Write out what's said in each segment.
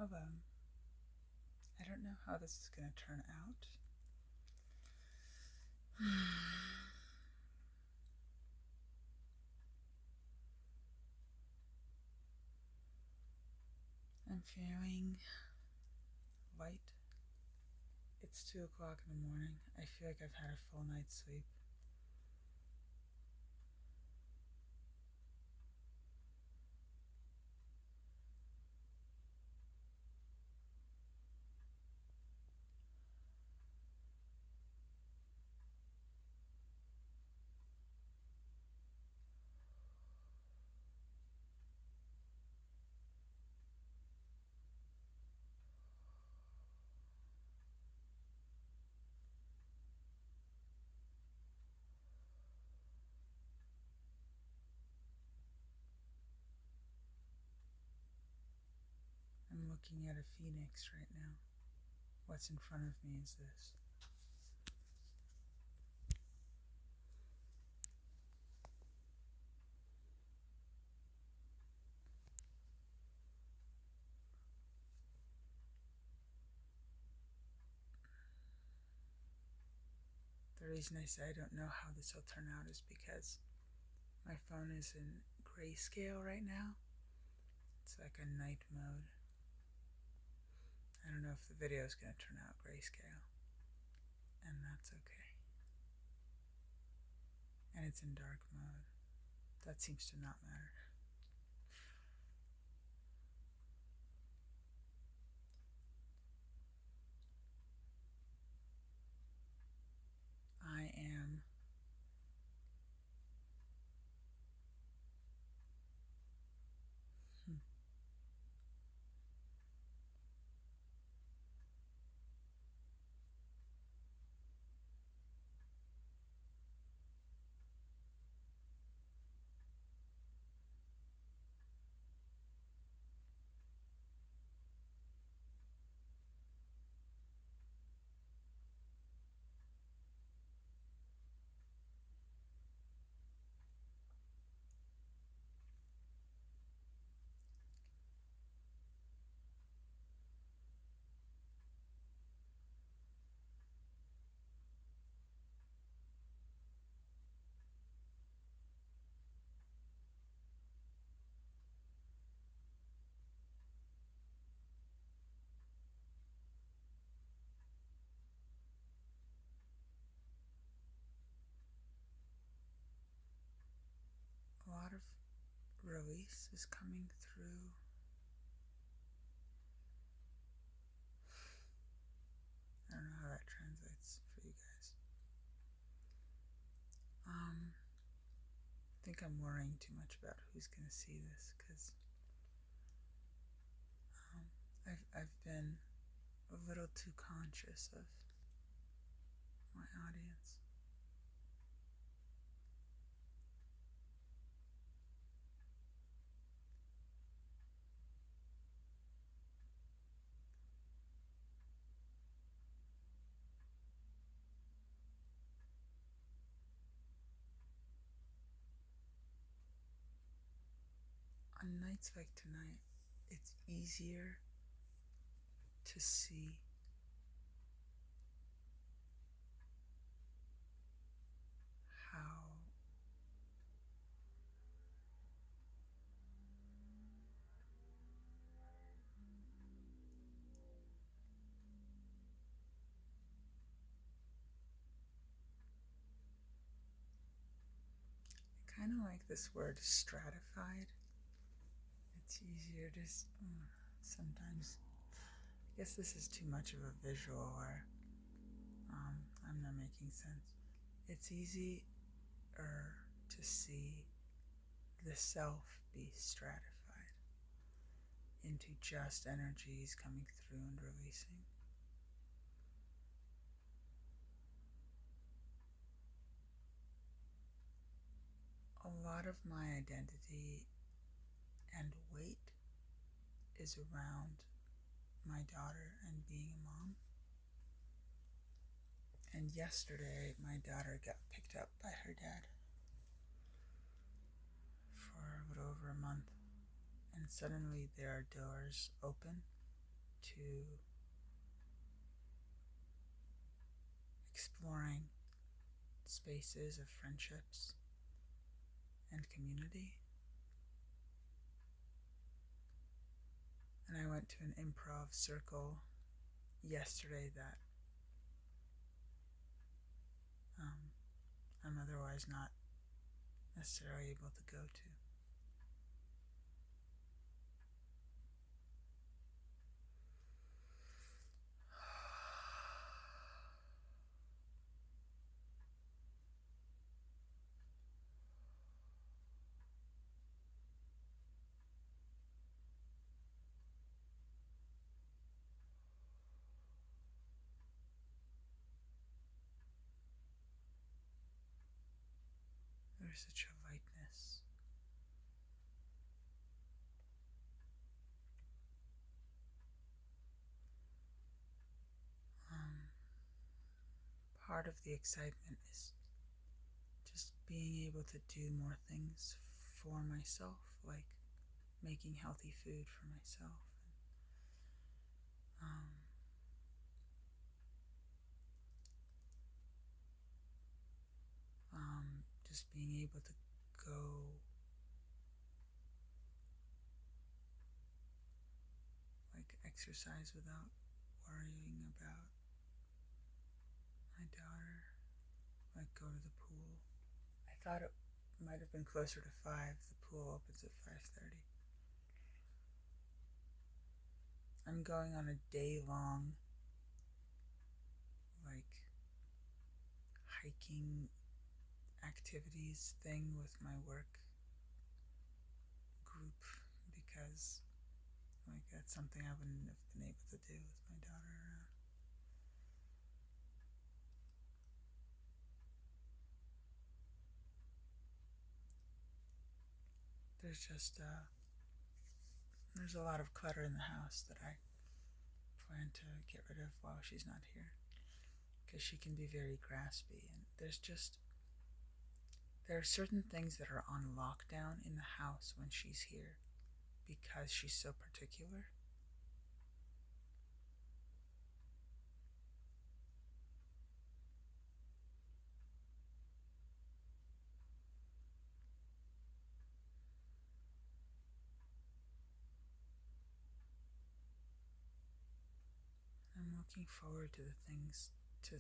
of I don't know how this is going to turn out. I'm feeling light. It's 2 o'clock in the morning. I feel like I've had a full night's sleep. I'm looking at a phoenix right now. What's in front of me is this. The reason I say I don't know how this will turn out is because my phone is in grayscale right now. It's like a night mode. I don't know if the video is going to turn out grayscale, and that's okay. And it's in dark mode. That seems to not matter. I am a lot of release is coming through. I don't know how that translates for you guys. I think I'm worrying too much about who's going to see this because I've been a little too conscious of my audience. On nights like tonight, it's easier to see how I kind of like this word stratified. It's easier to sometimes. I guess this is too much of a visual, or I'm not making sense. It's easier to see the self be stratified into just energies coming through and releasing. A lot of my identity and weight is around my daughter and being a mom. And yesterday, my daughter got picked up by her dad for a little over a month. And suddenly there are doors open to exploring spaces of friendships and community. And I went to an improv circle yesterday that I'm otherwise not necessarily able to go to. There's such a lightness. Part of the excitement is just being able to do more things for myself, like making healthy food for myself. Just being able to go like exercise without worrying about my daughter, like go to the pool. I thought it might have been closer to 5. The pool opens at 5:30. I'm going on a day-long like hiking activities thing with my work group because like that's something I wouldn't have been able to do with my daughter around. There's a lot of clutter in the house that I plan to get rid of while she's not here because she can be very graspy, and there are certain things that are on lockdown in the house when she's here because she's so particular. I'm looking forward to the things, to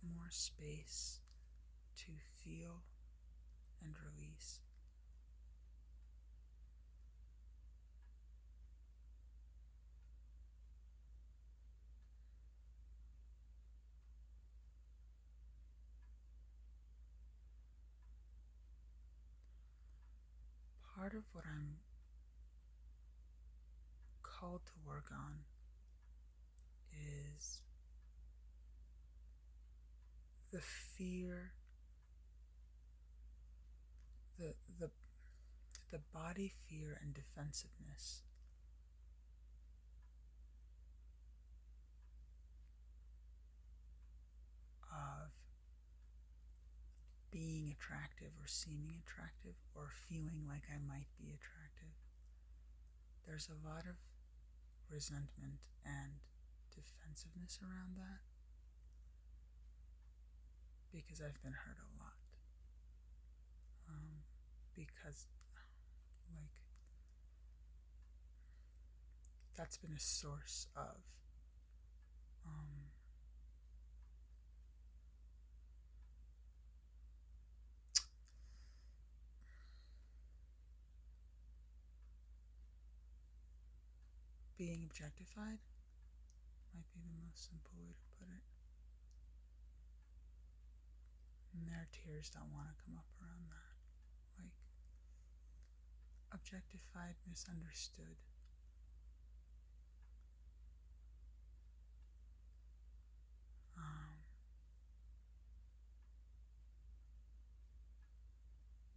more space to feel and release. Part of what I'm called to work on is the fear, the the the body fear and defensiveness of being attractive or seeming attractive or feeling like I might be attractive. There's a lot of resentment and defensiveness around that because I've been hurt a lot. Because, like, that's been a source of being objectified, might be the most simple way to put it. And their tears don't want to come up around that. Like, objectified, misunderstood.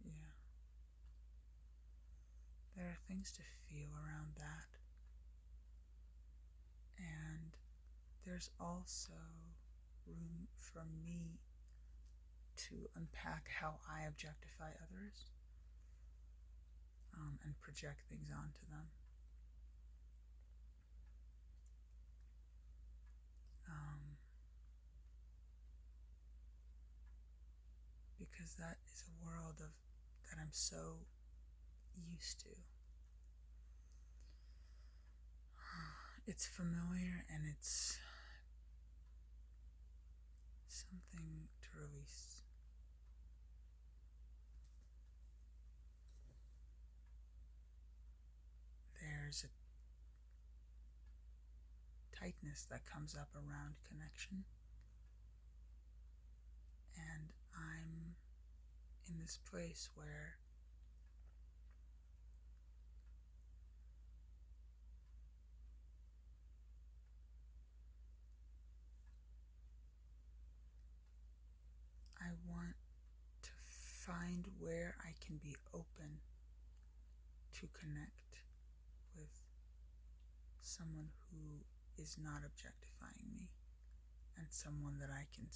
Yeah. There are things to feel around that. And there's also room for me to unpack how I objectify others and project things onto them. because that is a world of that I'm so used to. It's familiar and it's something to release. There's a tightness that comes up around connection, and I'm in this place where I want to find where I can be open to connect with someone who is not objectifying me and someone that I can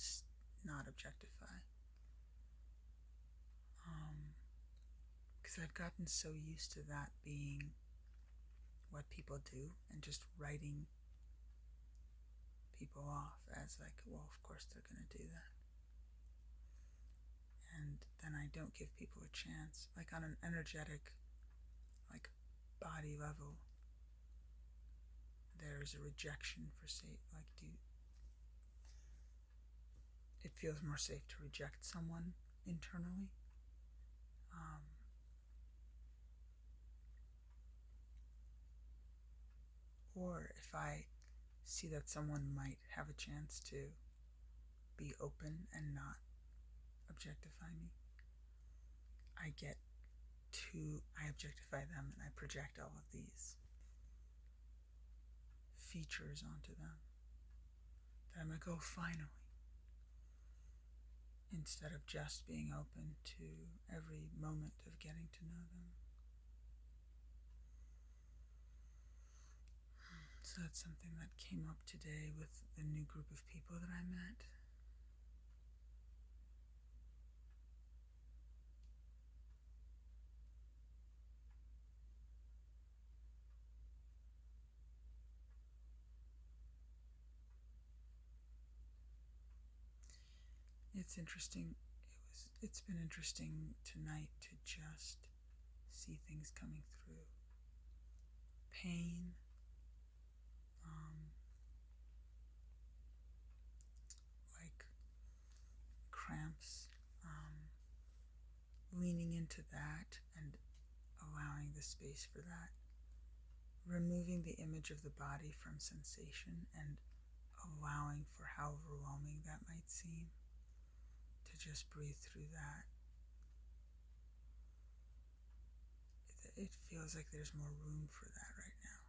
not objectify. Because I've gotten so used to that being what people do and just writing people off as like, well, of course they're going to do that. And then I don't give people a chance, like on an energetic, like body level. There's a rejection for it feels more safe to reject someone internally. Or if I see that someone might have a chance to be open and not objectify me, I objectify them and I project all of these features onto them that I'm like, oh, finally. Instead of just being open to every moment of getting to know them. So that's something that came up today with the new group of people that I met. It's interesting. It's been interesting tonight to just see things coming through. Pain, like cramps, leaning into that and allowing the space for that. Removing the image of the body from sensation and allowing for how overwhelming that might seem. To just breathe through that. It feels like there's more room for that right now.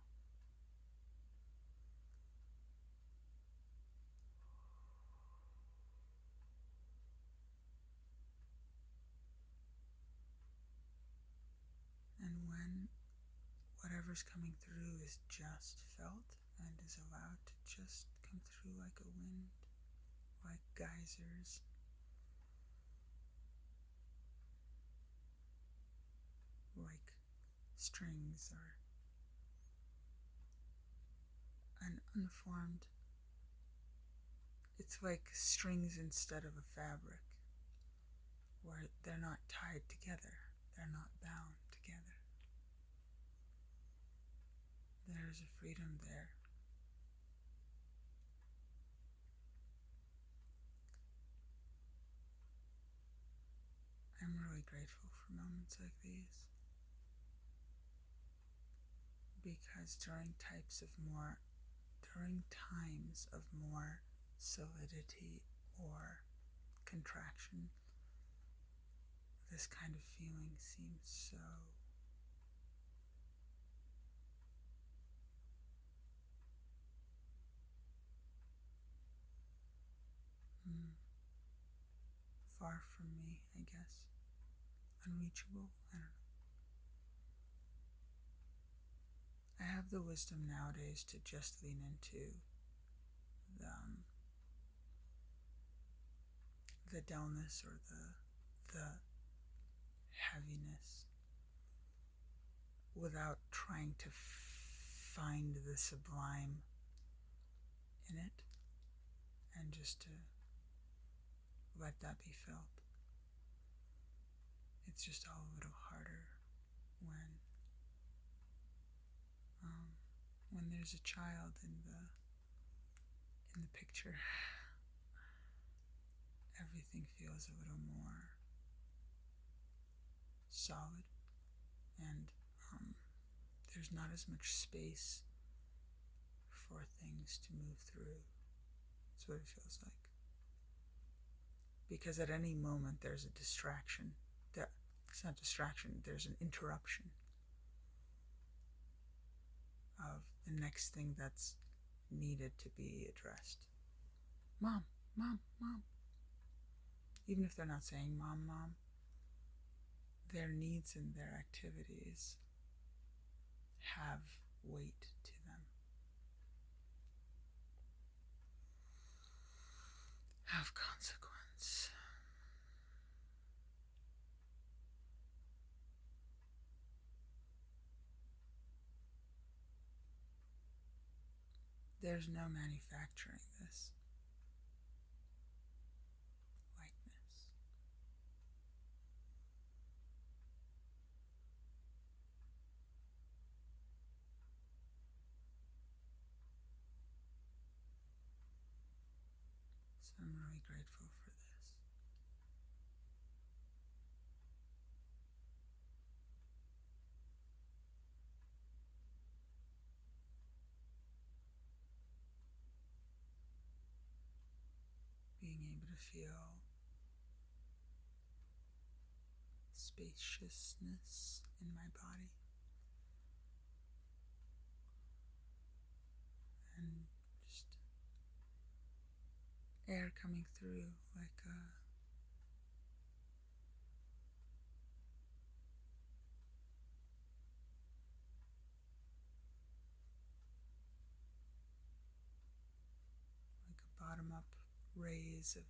And when whatever's coming through is just felt and is allowed to just come through like a wind, like geysers, like strings or an unformed, it's like strings instead of a fabric, where they're not tied together, they're not bound together. There's a freedom there. I'm really grateful for moments like these, because during times of more solidity or contraction, this kind of feeling seems so far from me, I guess. Unreachable? I don't know. I have the wisdom nowadays to just lean into the dullness or the heaviness without trying to find the sublime in it, and just to let that be felt. it's just all a little harder when there's a child in the picture. Everything feels a little more solid, and there's not as much space for things to move through. That's what it feels like. Because at any moment there's a distraction. It's not distraction, there's an interruption of the next thing that's needed to be addressed. Mom, mom, mom. Even if they're not saying mom, mom, their needs and their activities have weight to them. Have consequence. There's no manufacturing this likeness. So I'm really grateful for this. Being able to feel spaciousness in my body and just air coming through like a bottom up rays of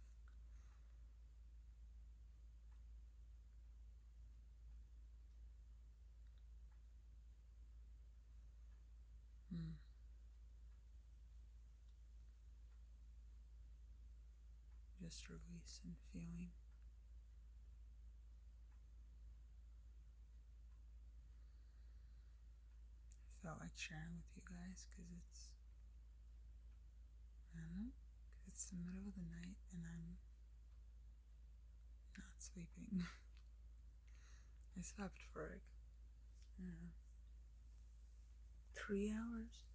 just release and feeling. I felt like sharing with you guys because I don't know, it's the middle of the night and I'm not sleeping. I slept for like, 3 hours.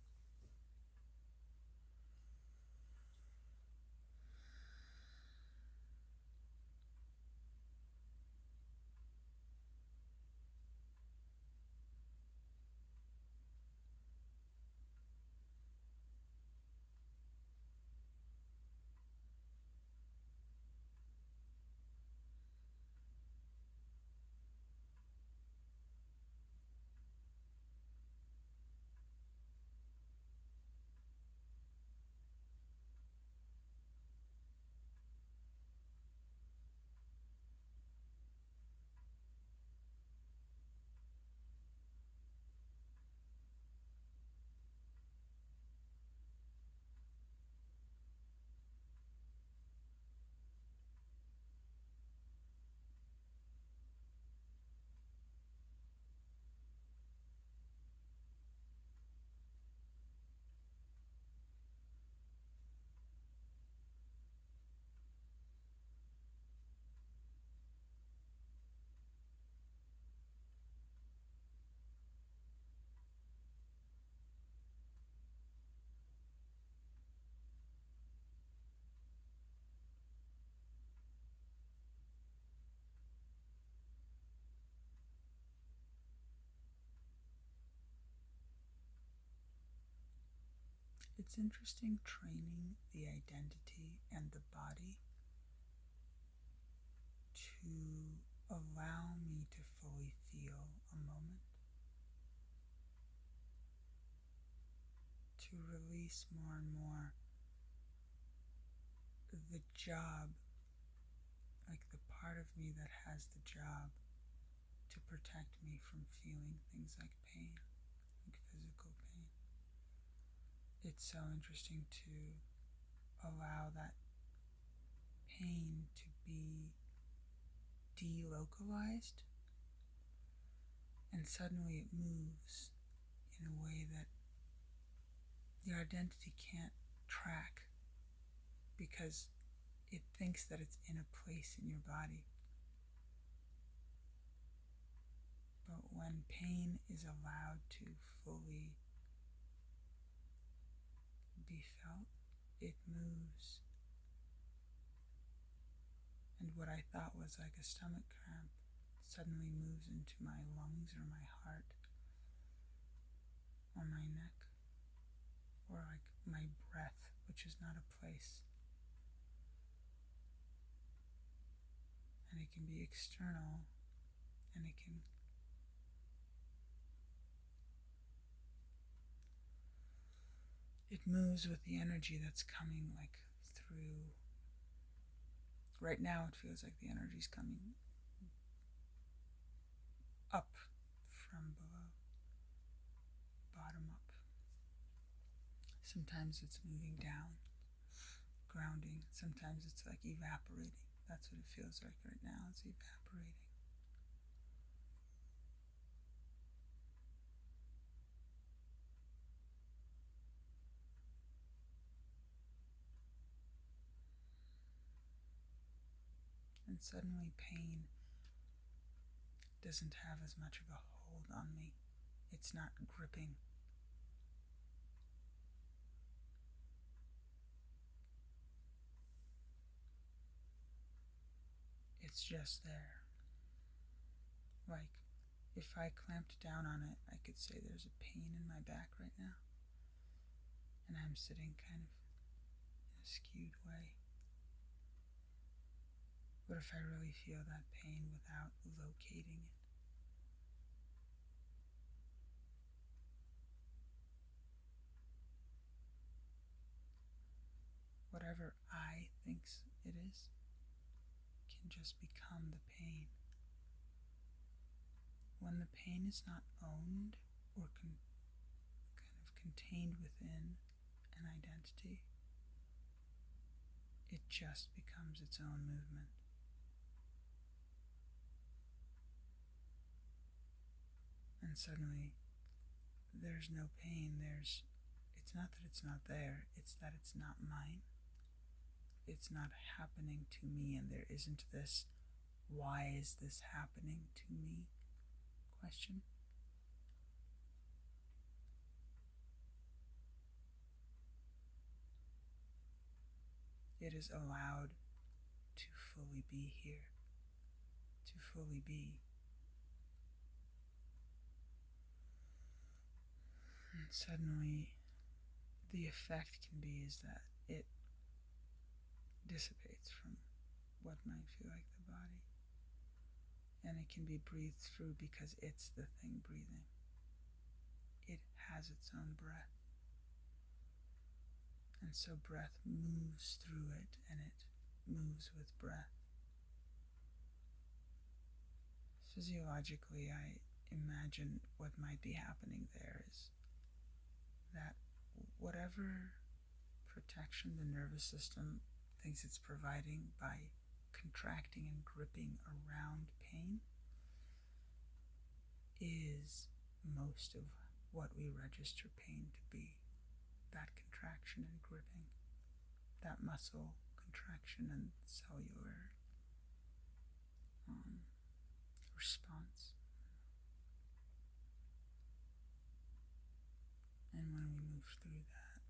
It's interesting training the identity and the body to allow me to fully feel a moment, to release more and more the job, like the part of me that has the job to protect me from feeling things like pain, like physical pain. It's so interesting to allow that pain to be delocalized And suddenly it moves in a way that your identity can't track because it thinks that it's in a place in your body. But when pain is allowed to fully be felt, it moves. And what I thought was like a stomach cramp suddenly moves into my lungs or my heart or my neck or like my breath, which is not a place. And it can be external, and it moves with the energy that's coming like through. Right now it feels like the energy's coming up from below, bottom up. Sometimes it's moving down, grounding. Sometimes it's like evaporating. That's what it feels like right now. It's evaporating. And suddenly pain doesn't have as much of a hold on me. It's not gripping. It's just there. Like, if I clamped down on it, I could say there's a pain in my back right now. And I'm sitting kind of in a skewed way. What if I really feel that pain without locating it? Whatever I thinks it is can just become the pain. When the pain is not owned or kind of contained within an identity, it just becomes its own movement. And suddenly, there's no pain. It's not that it's not there, it's that it's not mine. It's not happening to me, and there isn't this, why is this happening to me question. It is allowed to fully be here, to fully be. And suddenly, the effect can be is that it dissipates from what might feel like the body. And it can be breathed through because it's the thing breathing. It has its own breath. And so breath moves through it, and it moves with breath. Physiologically, I imagine what might be happening there is that whatever protection the nervous system thinks it's providing by contracting and gripping around pain is most of what we register pain to be. That contraction and gripping, that muscle contraction and cellular response. And when we move through that,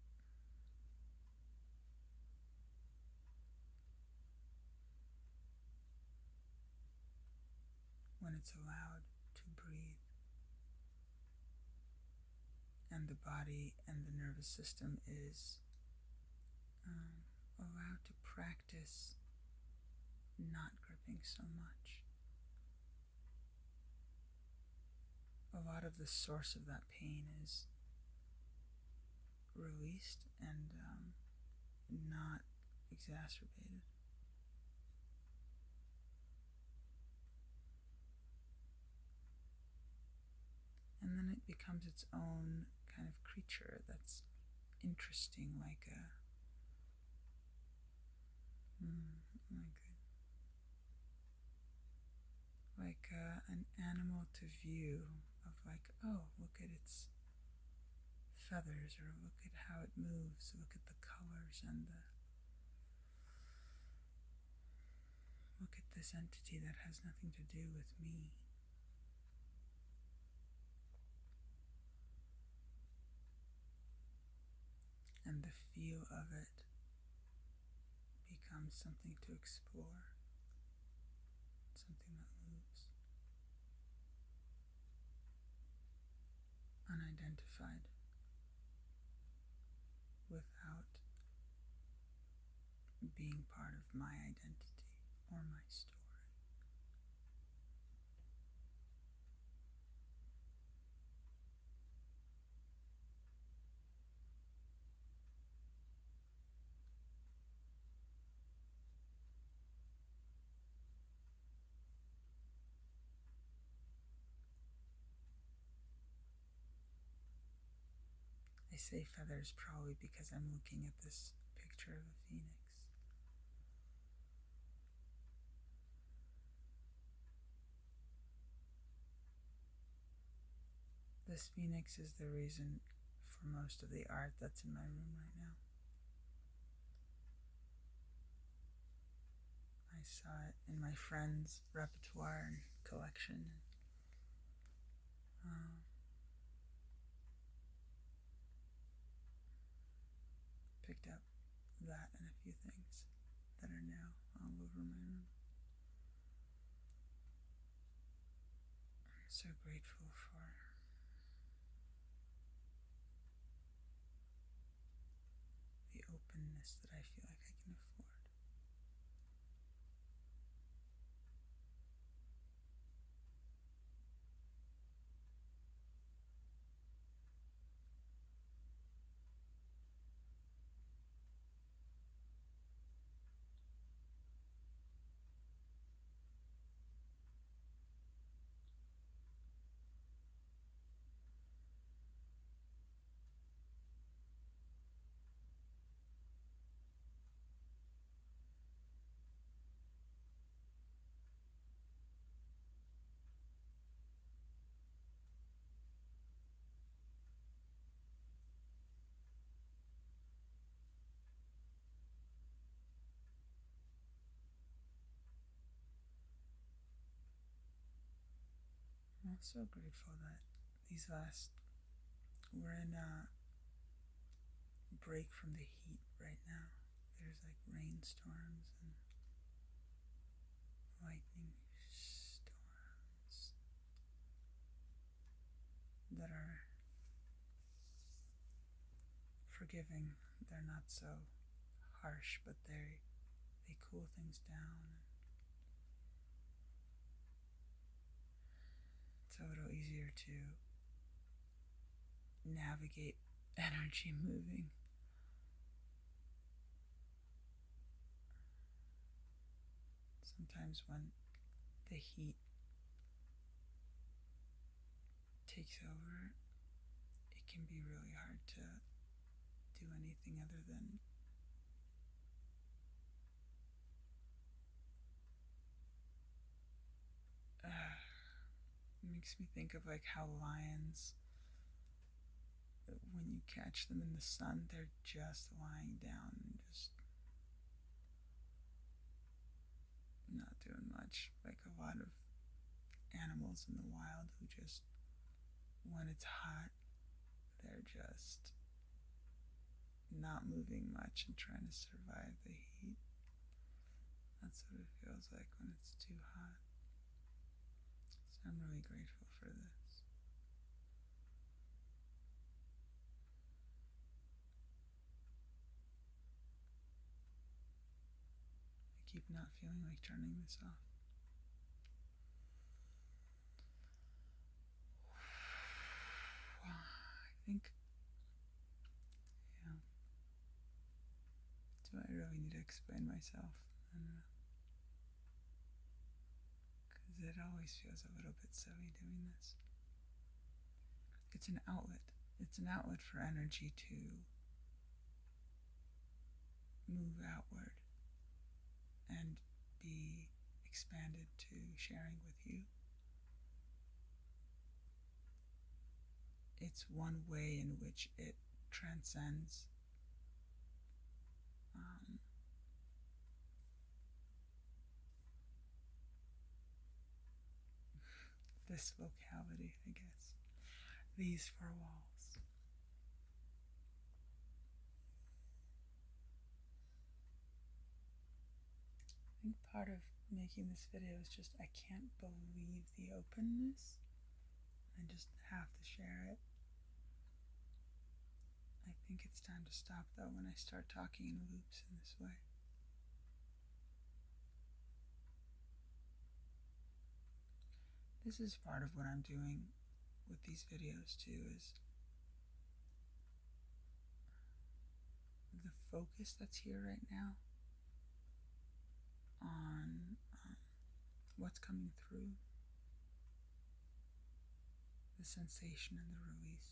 when it's allowed to breathe, and the body and the nervous system is allowed to practice not gripping so much, a lot of the source of that pain is released and not exacerbated. And then it becomes its own kind of creature that's interesting, like an animal to view, of like, oh, look at its feathers, or look at how it moves, look at the colors, and look at this entity that has nothing to do with me. And the feel of it becomes something to explore, something that moves, unidentified, without being part of my identity or my story. I say feathers probably because I'm looking at this picture of a phoenix. This phoenix is the reason for most of the art that's in my room right now. I saw it in my friend's repertoire and collection. Picked up that and a few things that are now all over my room. I'm so grateful for the openness that I feel like I can afford. I'm also grateful that we're in a break from the heat right now. There's like rainstorms and lightning storms that are forgiving. They're not so harsh, but they cool things down. It's a little easier to navigate energy moving. Sometimes when the heat takes over, it can be really hard to do anything other than it makes me think of like how lions, when you catch them in the sun, they're just lying down and just not doing much. Like a lot of animals in the wild who just, when it's hot, they're just not moving much and trying to survive the heat. That's what it feels like when it's too hot. So I'm really grateful for this. I keep not feeling like turning this off. I think, yeah. Do I really need to explain myself? I don't know. Because it always feels a little bit silly doing this. It's an outlet. It's an outlet for energy to move outward and be expanded to sharing with you. it's one way in which it transcends this locality, I guess. These four walls. I think part of making this video is just I can't believe the openness. I just have to share it. I think it's time to stop though when I start talking in loops in this way. This is part of what I'm doing with these videos too, is the focus that's here right now on what's coming through, the sensation and the release.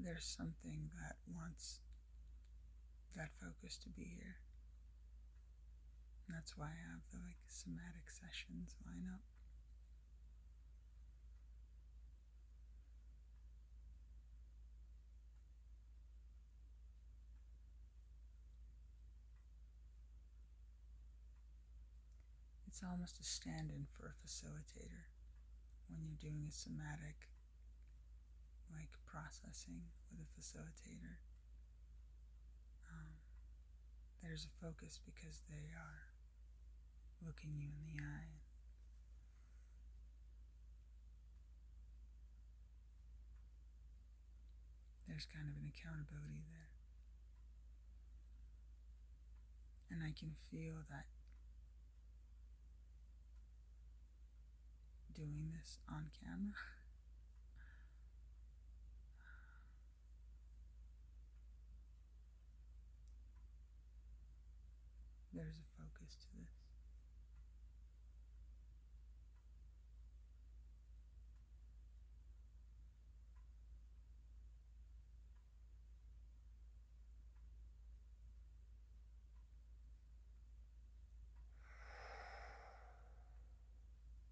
There's something that wants that focus to be here. And that's why I have the somatic sessions line up. It's almost a stand-in for a facilitator when you're doing a somatic processing with a facilitator. There's a focus because they are looking you in the eye. There's kind of an accountability there. And I can feel that doing this on camera there's a focus to this.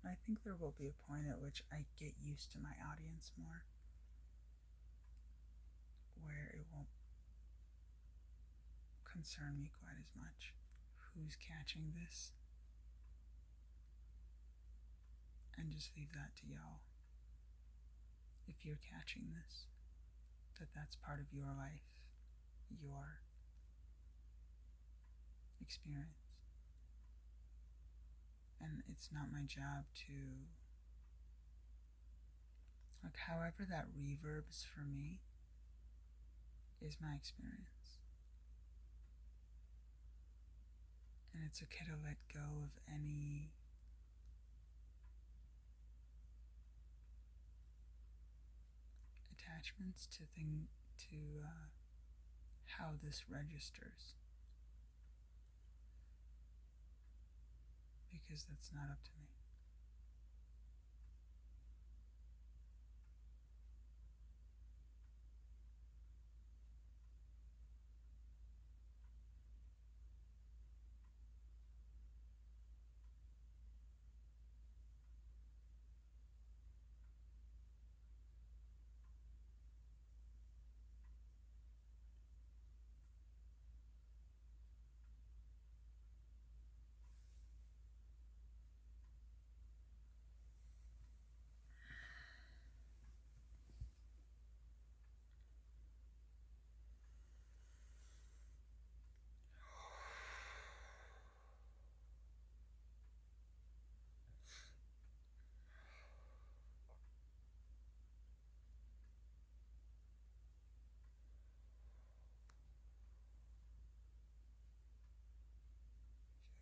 I think there will be a point at which I get used to my audience more, where it won't concern me quite as much who's catching this, and just leave that to y'all. If you're catching this, that's part of your life, your experience. And it's not my job to, however that reverbs for me is my experience. And it's okay to let go of any attachments to how this registers, because that's not up to me.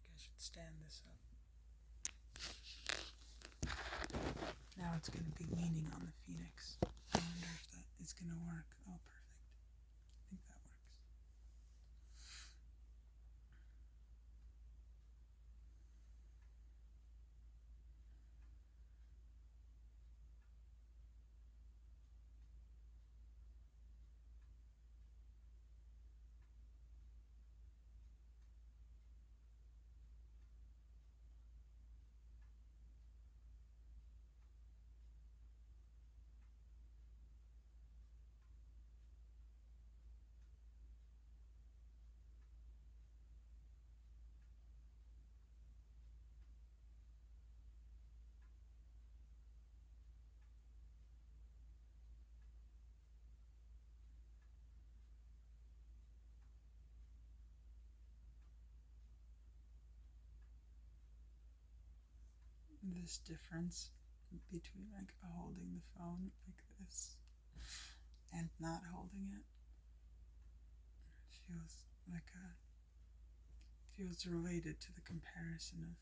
I should stand this up. Now it's going to be leaning on the phoenix. I wonder if that is going to work. Oh, perfect. I think that works. this difference between like holding the phone like this and not holding it. It feels related to the comparison of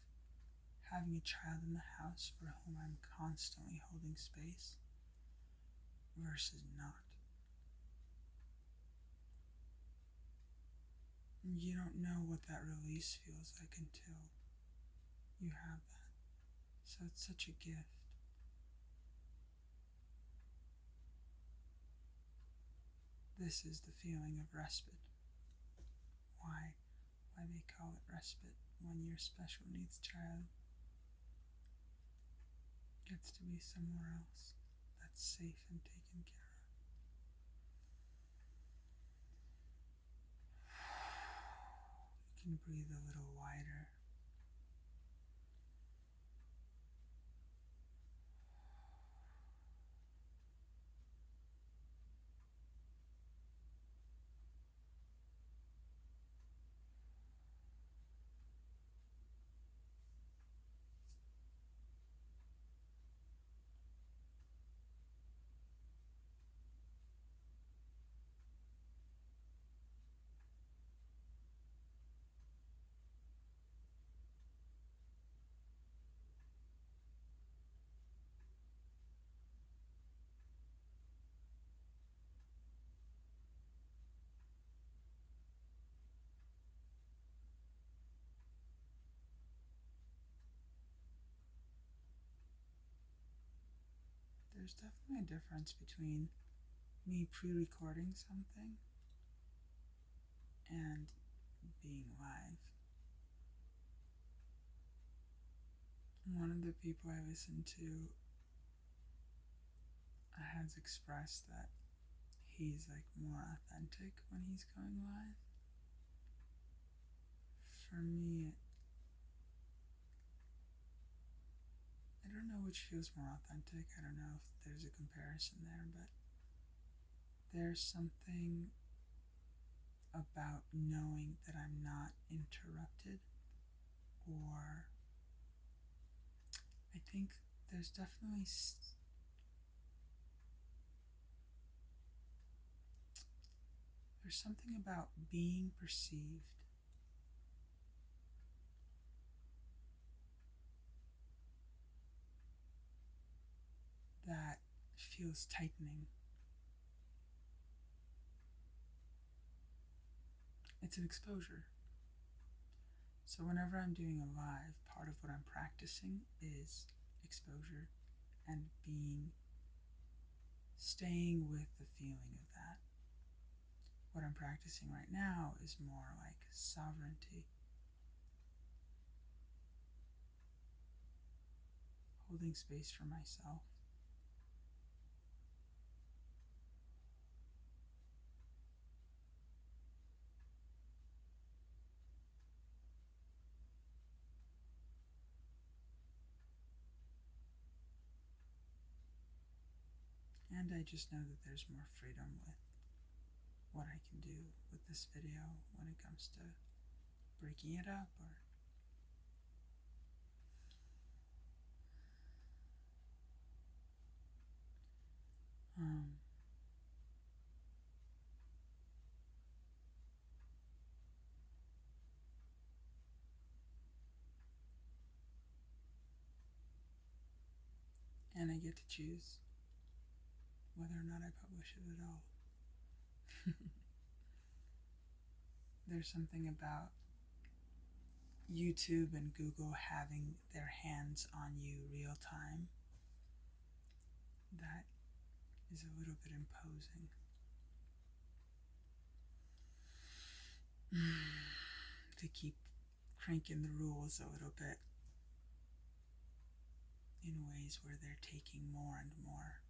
having a child in the house for whom I'm constantly holding space versus not. You don't know what that release feels like until you have that. So it's such a gift. This is the feeling of respite. Why they call it respite when your special needs child gets to be somewhere else that's safe and taken care of. You can breathe a little wider. There's definitely a difference between me pre-recording something and being live. One of the people I listen to has expressed that he's like more authentic when he's going live. For me, I don't know which feels more authentic. I don't know if there's a comparison there, but there's something about knowing that I'm not interrupted, or I think there's definitely there's something about being perceived that feels tightening. It's an exposure. So whenever I'm doing a live, part of what I'm practicing is exposure and staying with the feeling of that. What I'm practicing right now is more like sovereignty. Holding space for myself. And I just know that there's more freedom with what I can do with this video when it comes to breaking it up or and I get to choose whether or not I publish it at all. There's something about YouTube and Google having their hands on you real time that is a little bit imposing. To keep cranking the rules a little bit in ways where they're taking more and more.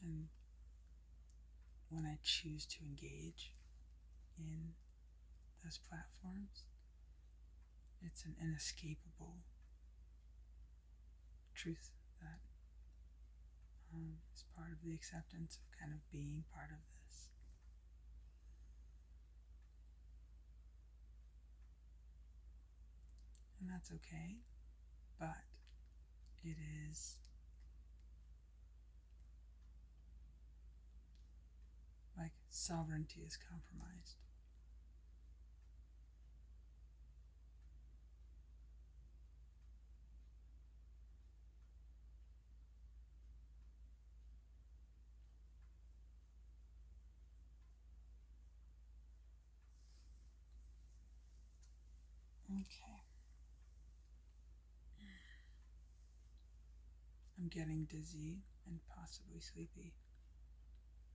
And when I choose to engage in those platforms, it's an inescapable truth that is part of the acceptance of kind of being part of this. And that's okay, but it is like sovereignty is compromised. Okay. I'm getting dizzy and possibly sleepy.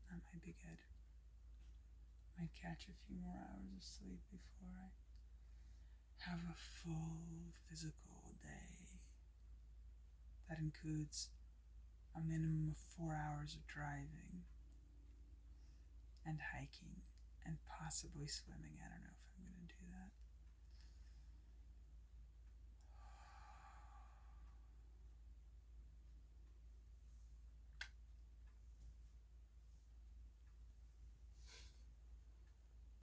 That might be good. Might catch a few more hours of sleep before I have a full physical day. That includes a minimum of 4 hours of driving and hiking and possibly swimming. I don't know if I'm going to do that.